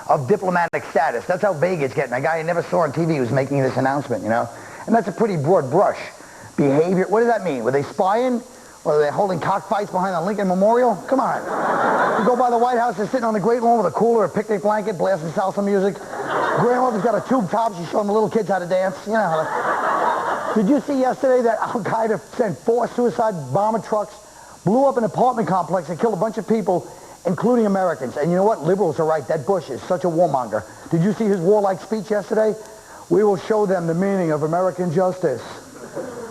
of diplomatic status. That's how vague it's getting. A guy I never saw on TV was making this announcement, you know? And that's a pretty broad brush. Behavior, what does that mean? Were they spying? Or are they holding cockfights behind the Lincoln Memorial? Come on. You go by the White House, they're sitting on the Great Lawn with a cooler, a picnic blanket, blasting salsa music. Grandmother's got a tube top, she's showing the little kids how to dance. You know. Did you see yesterday that Al-Qaeda sent 4 suicide bomber trucks, blew up an apartment complex and killed a bunch of people, including Americans? And you know what? Liberals are right. That Bush is such a warmonger. Did you see his warlike speech yesterday? We will show them the meaning of American justice.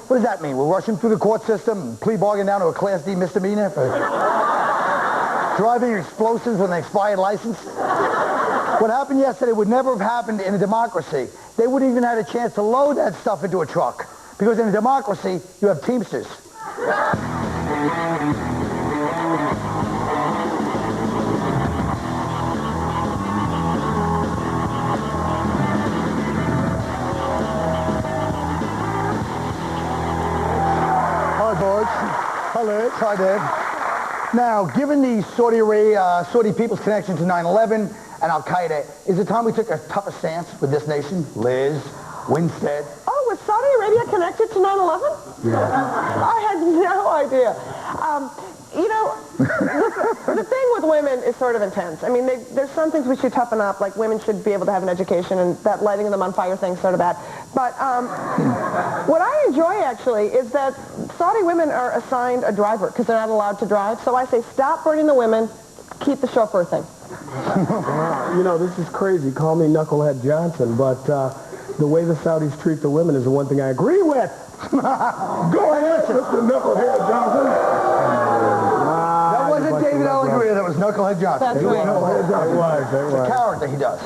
What does that mean? We're rushing through the court system, plea bargain down to a Class D misdemeanor for driving explosives with an expired license? What happened yesterday would never have happened in a democracy. They wouldn't even have had a chance to load that stuff into a truck. Because in a democracy, you have Teamsters. Hello, hi Dave. Now, given the Saudi people's connection to 9/11 and Al-Qaeda, is it time we took a tougher stance with this nation? Liz, Winstead. Oh, was Saudi Arabia connected to 9/11? Yeah. I had no idea. You know, the thing with women is sort of intense. I mean, there's some things we should toughen up, like women should be able to have an education, and that lighting them on fire thing's sort of bad. But what I enjoy, actually, is that Saudi women are assigned a driver because they're not allowed to drive. So I say, stop burning the women, keep the chauffeur thing. You know, this is crazy. Call me Knucklehead Johnson, but the way the Saudis treat the women is the one thing I agree with. Go ahead, Mr. Knucklehead Johnson. That wasn't David Allen Grier, that was Knucklehead Johnson. That's right. Knucklehead Johnson. It's a character he does.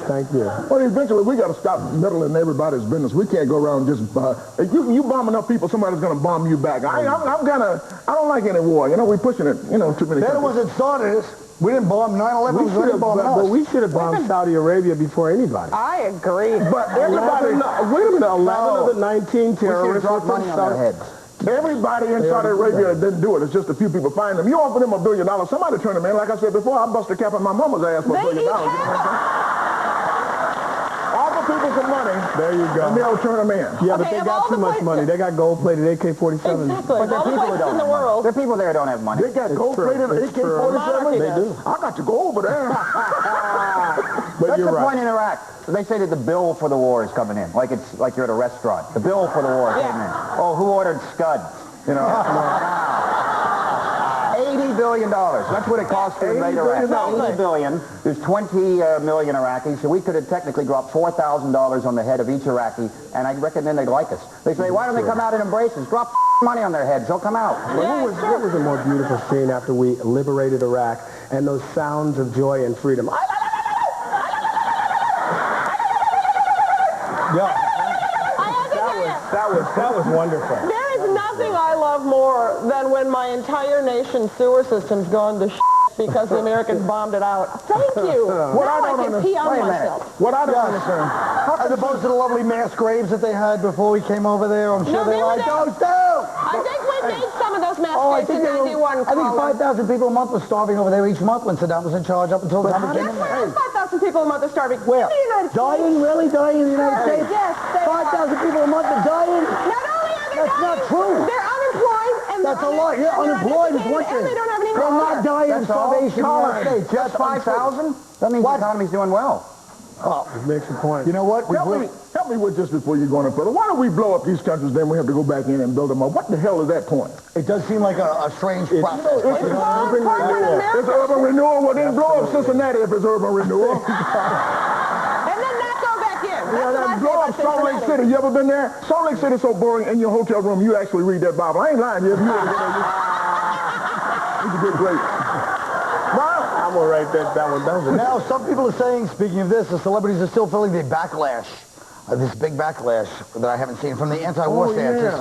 Thank you. Well, eventually we got to stop meddling everybody's business. We can't go around just you bomb enough people, somebody's going to bomb you back. I don't like any war. You know, we're pushing it. You know, too many. They're the ones that started this. We didn't bomb 9/11. We didn't bomb us. But we should have bombed Saudi Arabia before anybody. I agree. But everybody, wait a minute, 11 of the 19 terrorists dropped money on their heads. everybody in Saudi Arabia didn't do it. It's just a few people find them. You offer them $1 billion, somebody turn them in. Like I said before, I bust a cap on my mama's ass for $1 billion. You know what I'm saying? Offer people some money. There you go. And they'll turn them in. Yeah, but they got too much money. They got gold-plated AK-47s. Exactly. But there are people that don't have money. There are people there who don't have money. They got gold-plated AK-47s? They do. I got to go over there. But that's you're the right. point in Iraq. They say that the bill for the war is coming in, like it's like you're at a restaurant. The bill for the war came in. Oh, who ordered Scud? You know. $80 billion. That's what it costs to invade Iraq. $80 billion. There's 20 million Iraqis, so we could have technically dropped $4,000 on the head of each Iraqi, and I reckon then they'd like us. They say, why don't they come out and embrace us? Drop money on their heads. They'll come out. Well, what was a more beautiful scene after we liberated Iraq and those sounds of joy and freedom? Yeah. That was wonderful. There is nothing I love more than when my entire nation's sewer system's gone to because the Americans bombed it out. Thank you. What now I don't I can pee on Wait a minute. myself. What I don't understand. As opposed to the lovely mass graves that they had before we came over there, I'm sure No, they they were like there. those too. I think we made some of those mass Oh, I graves think in 91. I think 5,000 people a month were starving over there each month when Saddam was in charge up until Tommy came in. Yes, 5,000 people a month are starving. Where? In the United States. Dying? Really? Dying in the United States? Yes, they 5,000 people a month are dying? Not only are they That's dying, not true. they're unemployed. And That's a lie. Yeah, unemployed is one thing. And they don't have any They're not dying of starvation in the United States. Just 5,000? That means the economy's doing well. Oh, It makes a point. you know what? Help me with this before you go any further. Why don't we blow up these countries, then we have to go back in and build them up? What the hell is that point? It does seem like a strange process. It's all corporate America. It's urban renewal. Well, then blow up Cincinnati if it's urban renewal. And then not go back in. That's what I say Blow about up Salt Lake Cincinnati. City. You ever been there? Salt Lake City's so boring. In your hotel room, you actually read that Bible. I ain't lying. You ever go there, you get great. I'm going to write that one down. Now, some people are saying, speaking of this, the celebrities are still feeling the backlash, this big backlash that I haven't seen from the anti-war stances.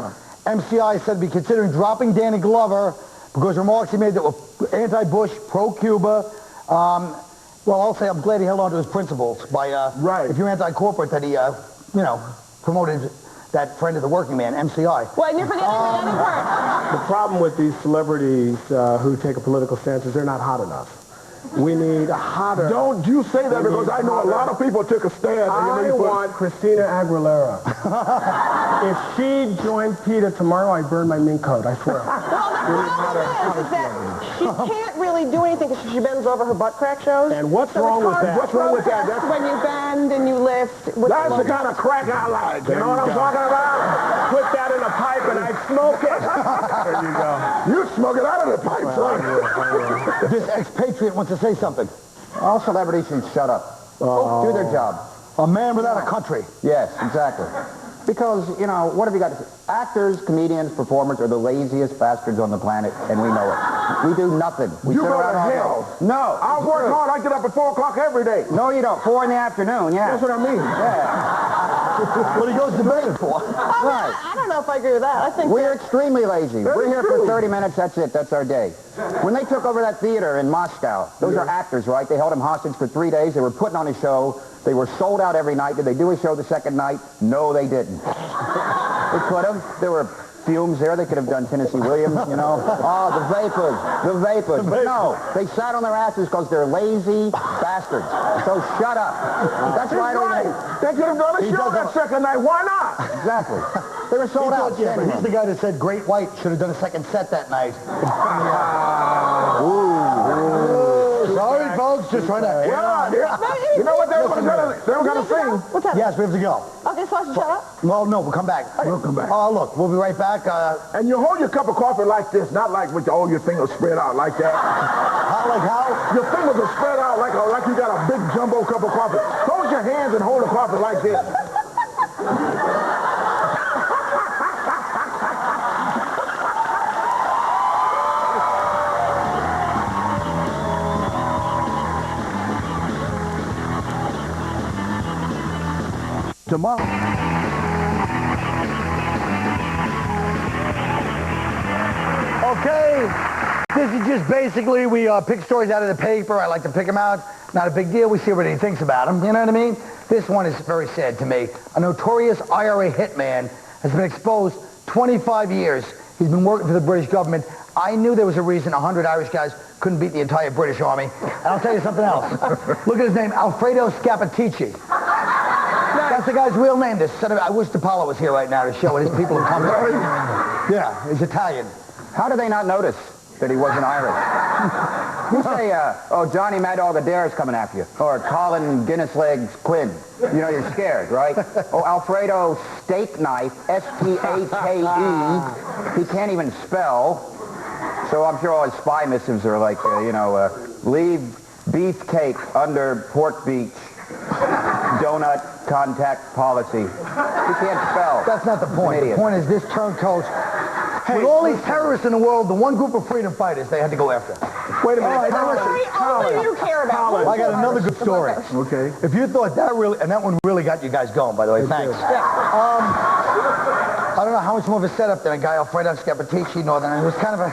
MCI said to be considering dropping Danny Glover because remarks he made that were anti-Bush, pro-Cuba. Well, I'll say I'm glad he held on to his principles by, if you're anti-corporate, that he, promoted that friend of the working man, MCI. Well, and you're forgetting the other part. The problem with these celebrities who take a political stance is they're not hot enough. We need a hotter. Don't you say that because I know a lot of people took a stand. I want Christina Aguilera. If she joined Peter tomorrow, I burn my mink coat, I swear. Well, the problem is that she can't really do anything because she bends over her butt crack shows. And what's wrong with that? What's wrong with that? That's when you bend and you lift. That's the kind of crack I like. You know what I'm talking about? Put that in a pipe and I smoke it. There you go. You smoke it out of the pipe, son. This expatriate wants to say something. All celebrities should shut up. Do their job. A man without a country. Yes, exactly. Because, you know, what have you got to say? Actors, comedians, performers are the laziest bastards on the planet, and we know it. We do nothing. We You sit go around to all day. hell. No. I work hard. I get up at 4 o'clock every day. No, you don't. 4 in the afternoon, yeah. That's what I mean. What he goes to bed for. Right. I don't know if I agree with that. I think We're extremely lazy. We're here for 30 minutes, that's it. That's our day. When they took over that theater in Moscow, those are actors, right? They held him hostage for 3 days. They were putting on a show. They were sold out every night. Did they do a show the second night? No, they didn't. They could have. There were fumes there. They could have done Tennessee Williams, you know. Oh, the vapors. But no, they sat on their asses because they're lazy bastards. So shut up. That's why I don't Right. They could have done a show that second night. Why not? Exactly. They were sold out. Yeah, but he's the guy that said Great White should have done a second set that night. Sorry, folks, just trying to... You know what they were going to sing? What's that? Yes, we have to go. Okay, so I should shut up? Well, no, we'll come back. We'll come back. Oh, look, we'll be right back. And you hold your cup of coffee like this, not like with all your fingers spread out like that. How, like how? Your fingers are spread out like you got a big jumbo cup of coffee. Close your hands and hold the coffee like this. Tomorrow. Okay, this is just basically, we pick stories out of the paper. I like to pick them out. Not a big deal. We see what he thinks about them. You know what I mean? This one is very sad to me. A notorious IRA hitman has been exposed 25 years. He's been working for the British government. I knew there was a reason 100 Irish guys couldn't beat the entire British Army. And I'll tell you something else. Look at his name, Alfredo Scappaticci. That's the guy's real name. I wish DePaulo was here right now to show what his people have come to. Yeah, he's Italian. How did they not notice that he wasn't Irish? You say, oh, Johnny Mad Dog Adair's coming after you. Or Colin Guinness Legs Quinn. You know, you're scared, right? Oh, Alfredo Steak Knife, S-T-A-K-E. He can't even spell. So I'm sure all his spy missives are like, leave beefcake under pork beach. Donut contact policy. He can't spell. That's not the point. The point is this turncoat. With all these terrorists in the world, the one group of freedom fighters they had to go after. Wait a minute. Only you care about. I got another good story. Okay. If you thought that really, and that one really got you guys going, by the way, thanks. I don't know how much more of a setup than a guy Alfredo Scappaticci Northern. It was kind of a,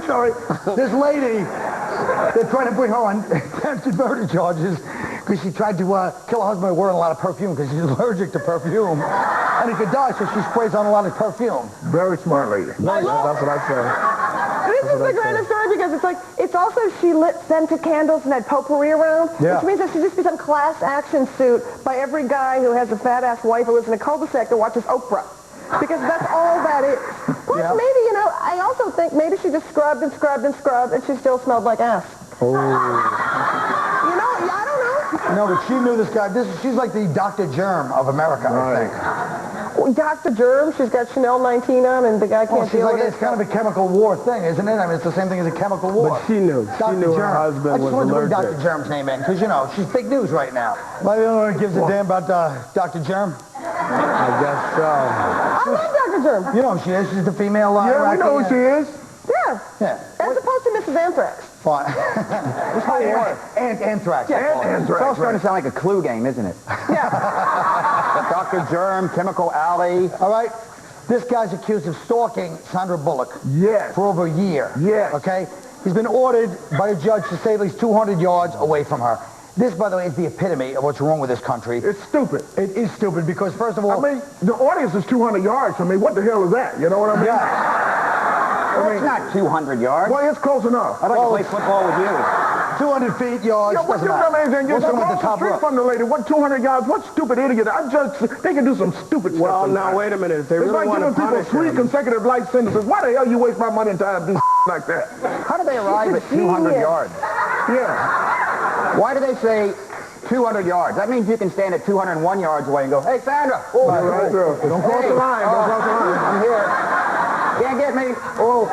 sorry. This lady, they're trying to bring her on attempted murder charges because she tried to kill her husband by wearing a lot of perfume because she's allergic to perfume. And he could die, so she sprays on a lot of perfume. Very smart lady. That's what I say. This is the greatest story because it's also she lit scented candles and had potpourri around, which means that she just become class action suit by every guy who has a fat ass wife who lives in a cul-de-sac that watches Oprah. Because that's all that is. Plus, maybe, I also think maybe she just scrubbed and scrubbed and scrubbed and she still smelled like ass. Oh. I don't know. No, but she knew this guy. She's like the Dr. Germ of America, I think. Dr. Germ, she's got Chanel 19 on, and the guy can't deal with it. It's kind of a chemical war thing, isn't it? I mean, it's the same thing as a chemical war. But she knew. She knew her husband was allergic. I just wanted to bring Dr. Germ's name in, because, she's big news right now. Am I the only one who gives a damn about Dr. Germ? I guess so. I love Dr. Germ. You know who she is. She's the female Yeah, we know who she is. Yeah. As opposed to Mrs. Anthrax. Fine. Anthrax. It's all starting to sound like a clue game, isn't it? Yeah. Dr. Germ, Chemical Alley. All right. This guy's accused of stalking Sandra Bullock. Yes. For over a year. Yes. Okay? He's been ordered by a judge to stay at least 200 yards away from her. This, by the way, is the epitome of what's wrong with this country. It's stupid. It is stupid because, first of all... I mean, the audience is 200 yards from me. What the hell is that? You know what I mean? Yeah. It's not 200 yards. Well, it's close enough. I'd like to play football with you. 200 feet, yards, Yeah, what doesn't you matter. dumb age, you're We'll across at the the top street row. from the lady. What 200 yards? What stupid idiot? They can do some stupid stuff. Well, sometimes. now, wait a minute. If they It's really like want to giving people punish 3 him, consecutive life sentences. Why the hell you waste my money and time to do like that? How do they arrive at 200 yards? Yeah. Why do they say 200 yards? That means you can stand at 201 yards away and go, hey, Sandra. Oh, Right, girl. Don't cross the line. Don't cross the line. I'm here. Can't get me. Oh.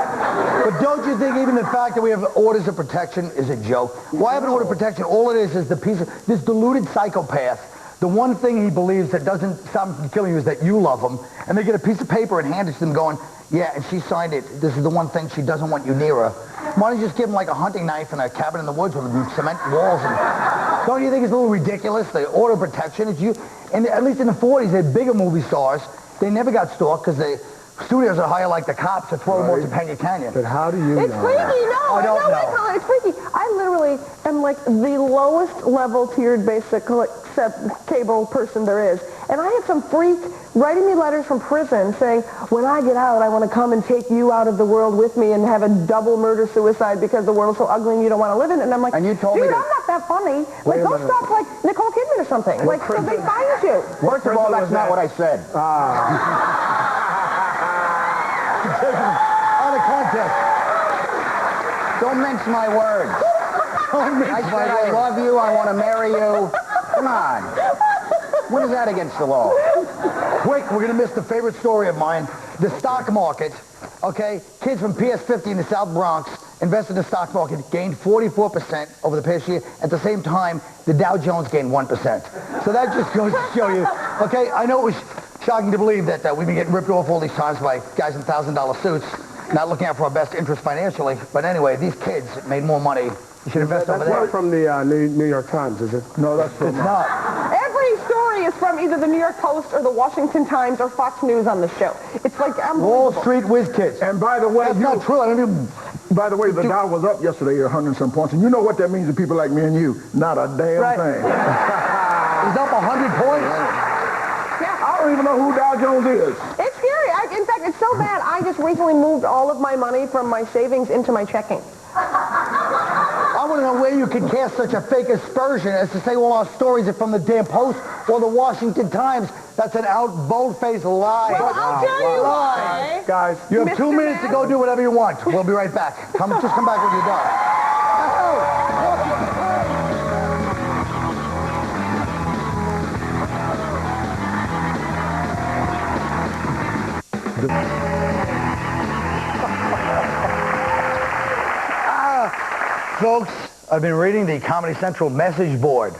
But don't you think even the fact that we have orders of protection is a joke? Why have an order of protection? All it is the piece of this deluded psychopath. The one thing he believes that doesn't stop him from killing you is that you love him. And they get a piece of paper and hand it to them going, yeah, and she signed it. This is the one thing she doesn't want you near her. Why don't you just give him like a hunting knife and a cabin in the woods with cement walls? And don't you think it's a little ridiculous? The order of protection is you. And at least in the 40s, they had bigger movie stars. They never got stalked because the studios would hire like the cops to throw them off to Pena Canyon. but how do you It's know? freaky. No, I don't know. Colin, it's freaky. I literally am like the lowest level tiered basic cable person there is. And I had some freak writing me letters from prison saying, when I get out, I want to come and take you out of the world with me and have a double murder-suicide because the world's so ugly and you don't want to live in it. And I'm like, And you told me dude, that- I'm not that funny. Like, go stop like Nicole Kidman or something. Like, so they find you. First of all, that's not what I said. Out of context. Don't mince my words. Don't mince I my said I words. love you, I want to marry you. Come on. What is that against the law? Quick, we're going to miss the favorite story of mine. The stock market, okay? Kids from PS50 in the South Bronx invested in the stock market, gained 44% over the past year. At the same time, the Dow Jones gained 1%. So that just goes to show you, okay? I know it was shocking to believe that we've been getting ripped off all these times by guys in $1,000 suits, not looking out for our best interest financially. But anyway, these kids made more money. You should invest over That's there. not from the New York Times, is it? No, that's It's not. Every story is from either the New York Post or the Washington Times or Fox News on the show. It's like Wall unbelievable. Street whiz kids. And by the way, That's not true. I don't even... By the way, the Dow was up yesterday 100 some points, and you know what that means to people like me and you? Not a damn Right. thing. He's up 100 points. I don't even know who Dow Jones is. It's scary. In fact, it's so bad. I just recently moved all of my money from my savings into my checking. I want to know where you can cast such a fake aspersion as to say all our stories are from the damn Post or the Washington Times. That's an bold-faced lie. Well, I'll tell you why. Guys, You have 2 Mr. minutes to Man? go do whatever you want. We'll be right back. Just come back when you're done. Folks, I've been reading the Comedy Central message board,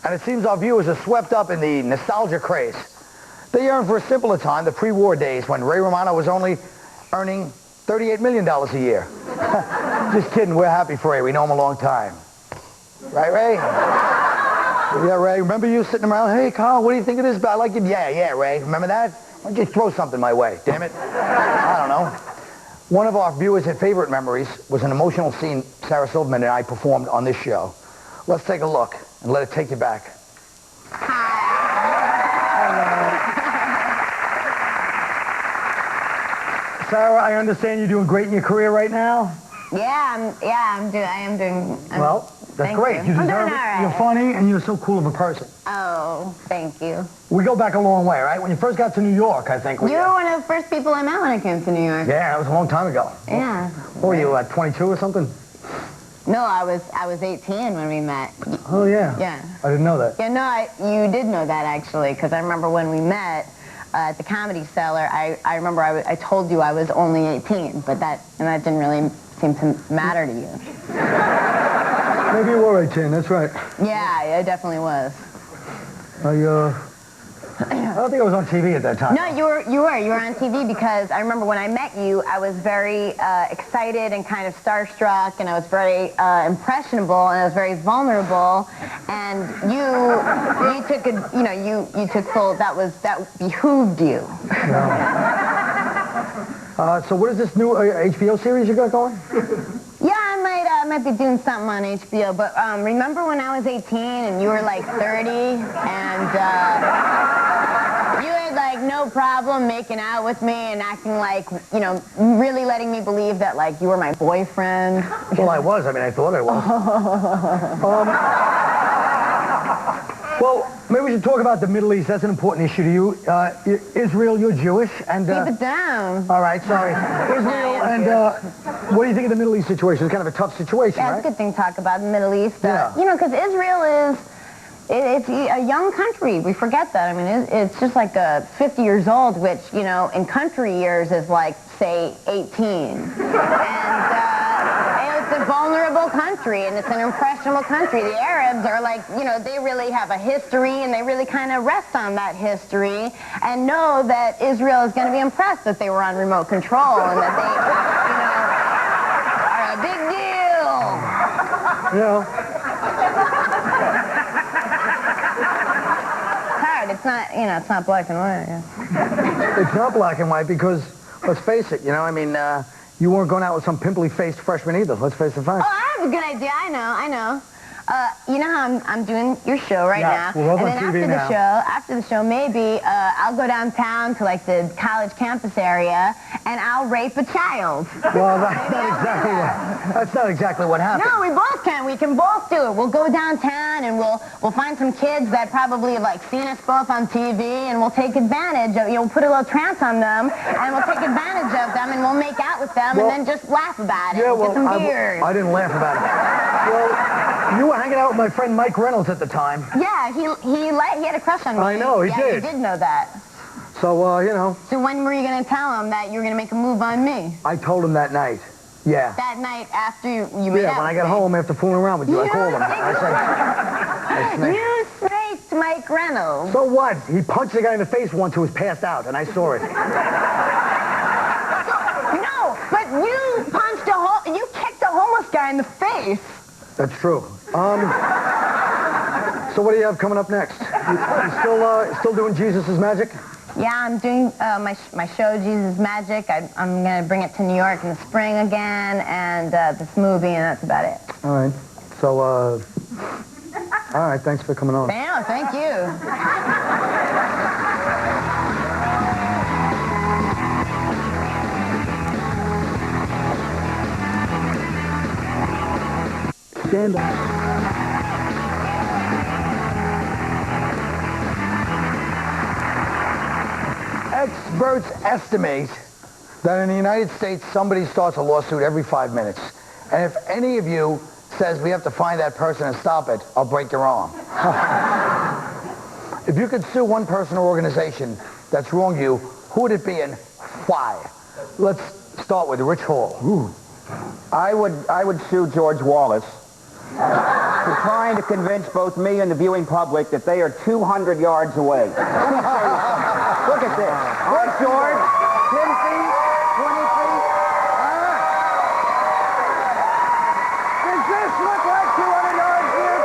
and it seems our viewers are swept up in the nostalgia craze. They yearn for a simpler time, the pre-war days, when Ray Romano was only earning $38 million a year. Just kidding, we're happy for Ray. We know him a long time. Right, Ray? Yeah, Ray, remember you sitting around, hey, Carl, what do you think of this? I like it. Yeah, Ray, remember that? Why don't you throw something my way, damn it? I don't know. One of our viewers' favorite memories was an emotional scene Sarah Silverman and I performed on this show. Let's take a look and let it take you back. Sarah, I understand you're doing great in your career right now. I am doing. Well, that's thank great. you. You I'm deserve doing it. all right. You're funny and you're so cool of a person. Oh, thank you. We go back a long way, right? When you first got to New York, I think. You were one of the first people I met when I came to New York. Yeah, that was a long time ago. Yeah. What were you, 22 or something? No, I was 18 when we met. Oh, yeah. Yeah. I didn't know that. Yeah, no, you did know that actually, because I remember when we met at the Comedy Cellar. I remember I told you I was only 18, but that didn't really seem to matter to you. Maybe you were 18, that's right. Yeah, it definitely was. I don't think I was on TV at that time. No, you were on TV because I remember when I met you, I was very excited and kind of starstruck, and I was very impressionable, and I was very vulnerable, and you took you took full, that behooved you. So what is this new HBO series you got going? Yeah, I might be doing something on HBO, but remember when I was 18 and you were like 30 and you had like no no problem making out with me and acting like, you know, really letting me believe that, like, you were my boyfriend. Well, I was. I mean, I thought I was. Well, maybe we should talk about the Middle East. That's an important issue to you. Israel, you're Jewish, and... Keep it down. All right, sorry. Israel, and what do you think of the Middle East situation? It's kind of a tough situation, Yeah, right? it's a good thing to talk about the Middle East. Yeah. You know, because Israel is... It's a young country. We forget that. I mean, it's just like 50 years old, which, you know, in country years is like, say, 18. And it's a vulnerable country, and it's an impressionable country. The Arabs are like, you know, they really have a history, and they really kind of rest on that history and know that Israel is going to be impressed that they were on remote control and that they, you know, are a big deal. You know. It's not, you know, it's not black and white, I guess. It's not black and white because, let's face it, you know, I mean, you weren't going out with some pimply-faced freshman either. Let's face the facts. Oh, I have a good idea. I know. You know how I'm doing your show right now? We're both and on then TV after the show, maybe I'll go downtown to like the college campus area and I'll rape a child. Well, that's not exactly what happened. No, we both can. We can both do it. We'll go downtown and we'll find some kids that probably have like seen us both on TV, and we'll take advantage of, you know, we'll put a little trance on them, and we'll take advantage of them, and we'll make out with them, and then just laugh about it. Yeah, Get some beers. I didn't laugh about it. Well, you were hanging out with my friend Mike Reynolds at the time. Yeah, he had a crush on me. I know, he did. Yeah, he did know that. So, you know. So when were you going to tell him that you were going to make a move on me? I told him that night. Yeah. That night after you made out when I got with me. home after fooling around with you, I called him. I said, you snaked Mike Reynolds. So what? He punched the guy in the face once who was passed out, and I saw it. No, but you kicked a homeless guy in the face. That's true. So what do you have coming up next? You still doing Jesus' Magic? Yeah, I'm doing my show, Jesus Magic. I'm going to bring it to New York in the spring again, and this movie, and that's about it. All right. So, all right, thanks for coming on. Yeah, thank you. Stand up. Experts estimate that in the United States, somebody starts a lawsuit every 5 minutes. And if any of you says we have to find that person and stop it, I'll break your arm. If you could sue one person or organization that's wronged you, who would it be and why? Let's start with Rich Hall. Ooh. I would sue George Wallace for trying to convince both me and the viewing public that they are 200 yards away. Let me show you something. Look at this. Look, George. 10 feet, 20 feet. Does this look like 200 yards here,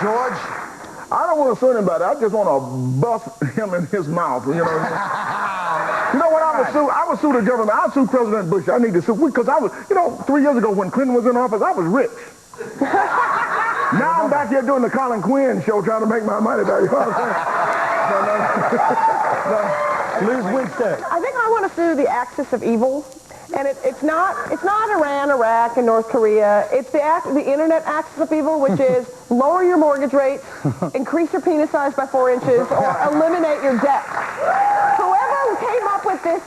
George? George, I don't want to sue anybody. I just want to bust him in his mouth. You know what I would sue the government. I'd sue President Bush. I need to sue because I was, 3 years ago when Clinton was in office, I was rich. Now I'm back here doing the Colin Quinn show trying to make my money back. You know what I'm saying? Liz Winstead. I think I want to sue the axis of evil. And it's not Iran, Iraq, and North Korea. It's the internet axis of evil, which is lower your mortgage rates, increase your penis size by 4 inches, or eliminate your debt. Whoever came up with this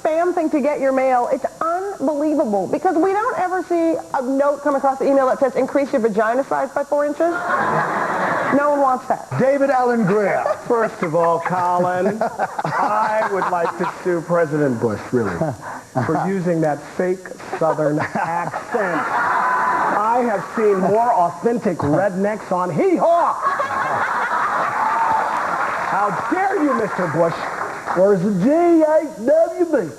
spam thing to get your mail, it's unbelievable because we don't ever see a note come across the email that says increase your vagina size by 4 inches. No one wants that. David Allen Grier. First of all, Colin, I would like to sue President Bush, really, for using that fake Southern accent. I have seen more authentic rednecks on Hee-Haw. How dare you, Mr. Bush? Where's the GHWB?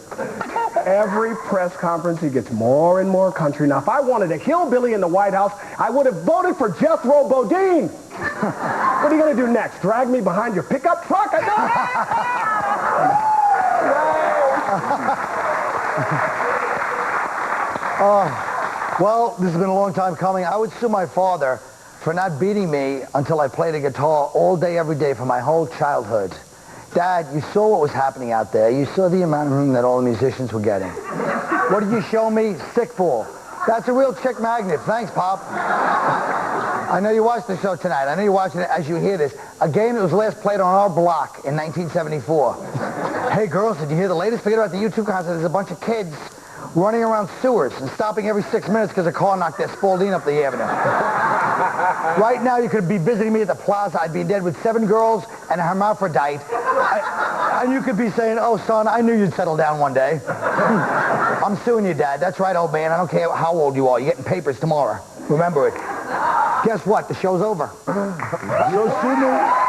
Every press conference, he gets more and more country. Now, if I wanted a hillbilly in the White House, I would have voted for Jethro Bodine. What are you going to do next? Drag me behind your pickup truck? I Well, this has been a long time coming. I would sue my father for not beating me until I played a guitar all day, every day for my whole childhood. Dad, you saw what was happening out there. You saw the amount of room that all the musicians were getting. What did you show me? Stick ball. That's a real chick magnet. Thanks, Pop. I know you watched the show tonight. I know you're watching it as you hear this. A game that was last played on our block in 1974. Hey, girls, did you hear the latest? Forget about the YouTube concert. There's a bunch of kids running around sewers and stopping every 6 minutes because a car knocked their Spalding up the avenue. Right now, you could be visiting me at the plaza. I'd be in bed with 7 girls and a hermaphrodite. And you could be saying, oh, son, I knew you'd settle down one day. I'm suing you, Dad. That's right, old man. I don't care how old you are. You're getting papers tomorrow. Remember it. Guess what? The show's over. You'll see me.